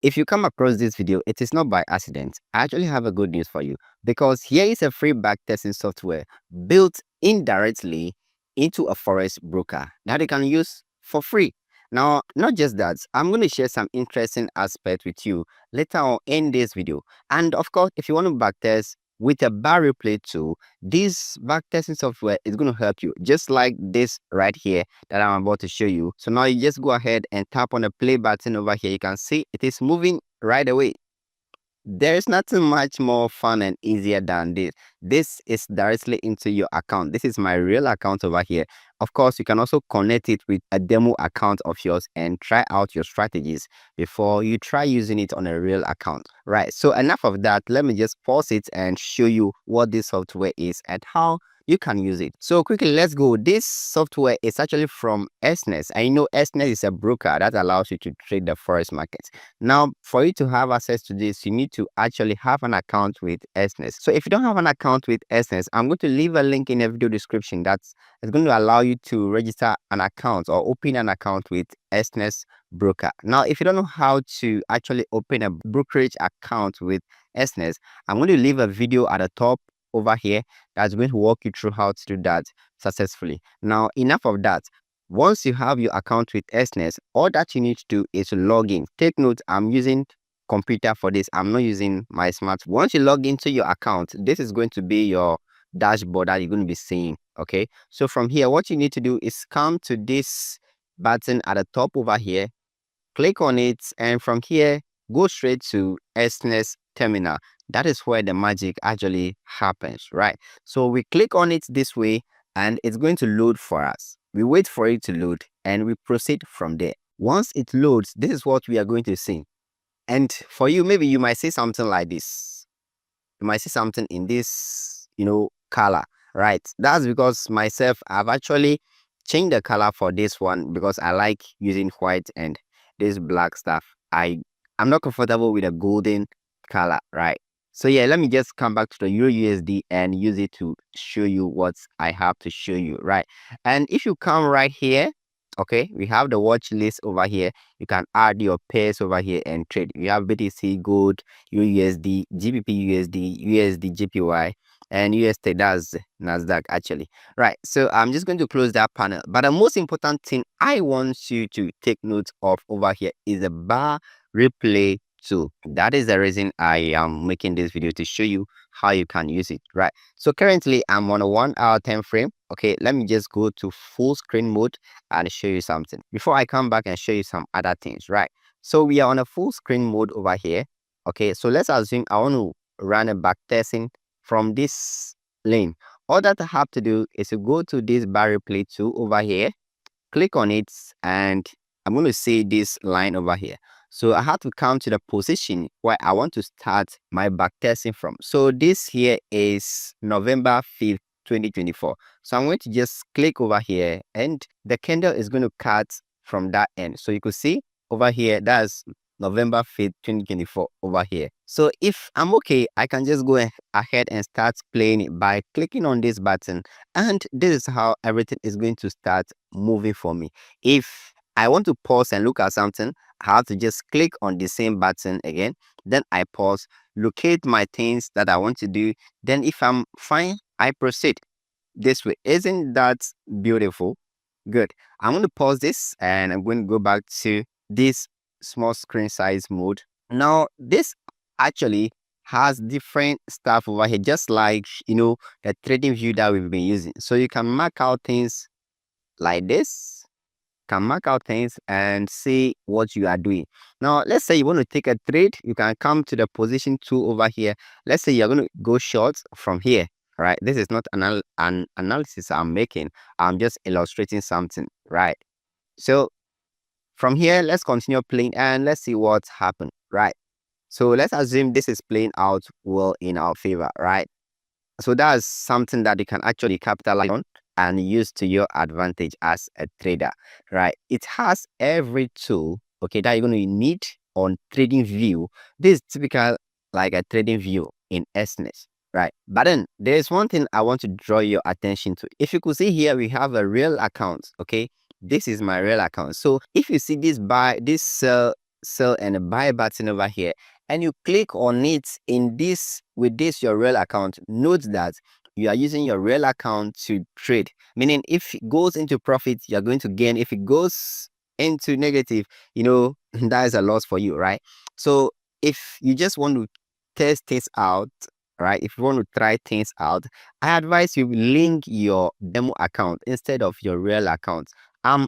If you come across this video, it is not by accident. I actually have a good news for you, because here is a free backtesting software built indirectly into a forex broker that you can use for free. Now, not just that, I'm going to share some interesting aspects with you later on in this video. And of course, if you want to backtest with a bar replay tool, this backtesting software is going to help you, just like this right here that I'm about to show you. So now you just go ahead and tap on the play button over here. You can see it is moving right away. There is nothing much more fun and easier than this. This is directly into your account. This is my real account over here. Of course, you can also connect it with a demo account of yours and try out your strategies before you try using it on a real account. Right. So enough of that. Let me just pause it and show you what this software is and how you can use it. So quickly, let's go. This software is actually from Exness. I know Exness is a broker that allows you to trade the forex market. Now, for you to have access to this, you need to actually have an account with Exness. So if you don't have an account with Exness, I'm going to leave a link in the video description that's going to allow you to register an account or open an account with Exness broker. Now, if you don't know how to actually open a brokerage account with Exness, I'm going to leave a video at the top over here that's going to walk you through how to do that successfully. Now, enough of that. Once you have your account with Exness, all that you need to do is log in. Take note, I'm using computer for this. I'm not using my smart. Once you log into your account, this is going to be your dashboard that you're going to be seeing. Okay, so from here, what you need to do is come to this button at the top over here, click on it, and from here, go straight to Exness terminal. That is where the magic actually happens, right? So we click on it this way and it's going to load for us. We wait for it to load and we proceed from there. Once it loads, this is what we are going to see. And for you, maybe you might see something like this. You might see something in this, color, right? That's because myself, I've actually changed the color for this one because I like using white and this black stuff. I'm not comfortable with a golden color, right? So yeah, let me just come back to the EURUSD and use it to show you what I have to show you, right? And if you come right here, okay, we have the watch list over here. You can add your pairs over here and trade. You have BTC, gold, USD, GBPUSD, USD, JPY, and USD. That's Nasdaq actually, right? So I'm just going to close that panel. But the most important thing I want you to take note of over here is the bar replay tool. That is the reason I am making this video, to show you how you can use it, right? So currently I'm on a 1 hour time frame. Okay, let me just go to full screen mode and show you something before I come back and show you some other things, right? So we are on a full screen mode over here. Okay, so let's assume I want to run a backtesting from this lane. All that I have to do is to go to this bar replay tool over here, click on it, and I'm going to see this line over here. So I have to come to the position where I want to start my backtesting from. So this here is November 5th, 2024. So I'm going to just click over here and the candle is going to cut from that end. So you could see over here, that's November 5th, 2024 over here. So if I'm okay, I can just go ahead and start playing it by clicking on this button. And this is how everything is going to start moving for me. If I want to pause and look at something, I have to just click on the same button again. Then I pause, locate my things that I want to do. Then if I'm fine, I proceed this way. Isn't that beautiful? Good. I'm going to pause this and I'm going to go back to this small screen size mode. Now, this actually has different stuff over here, just like, the trading view that we've been using. So you can mark out things like this. Can mark out things and see what you are doing. Now, let's say you want to take a trade, you can come to the position tool over here. Let's say you're going to go short from here, right? This is not an analysis I'm making. I'm just illustrating something, right? So from here, let's continue playing and let's see what's happened, right? So let's assume this is playing out well in our favor, right? So that's something that you can actually capitalize on and use to your advantage as a trader, right? It has every tool, okay, that you're going to need on trading view. This is typical like a trading view in Exness, right? But then there's one thing I want to draw your attention to. If you could see here, we have a real account, okay? This is my real account. So if you see this sell and a buy button over here, and you click on it in this with this your real account, note that you are using your real account to trade, meaning if it goes into profit, you're going to gain. If it goes into negative, that is a loss for you, right? So if you just want to test things out, right, if you want to try things out, I advise you link your demo account instead of your real account. I'm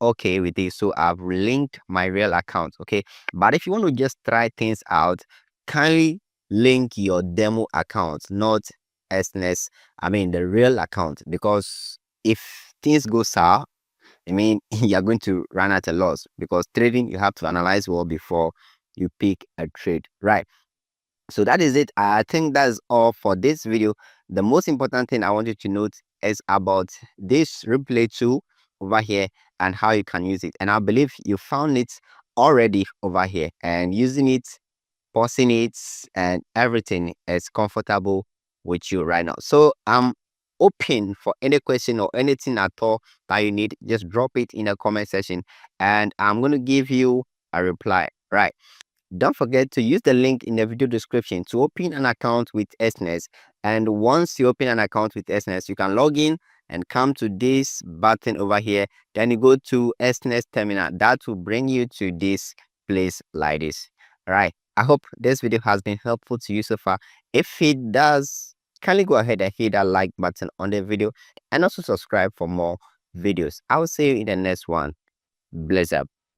okay with this, so I've linked my real account. Okay, but if you want to just try things out, kindly link your demo account, not Exness, the real account, because if things go sour, you're going to run at a loss, because trading, you have to analyze well before you pick a trade, right? So that is it. I think that's all for this video. The most important thing I want you to note is about this replay tool over here and how you can use it. And I believe you found it already over here, and using it, pausing it, and everything is comfortable with you right now. So I'm open for any question or anything at all that you need. Just drop it in the comment section and I'm going to give you a reply, right? Don't forget to use the link in the video description to open an account with Exness. And once you open an account with Exness, you can log in and come to this button over here. Then you go to Exness terminal. That will bring you to this place like this. All right. I hope this video has been helpful to you so far. If it does, kindly go ahead and hit that like button on the video and also subscribe for more videos. I will see you in the next one. Bless up.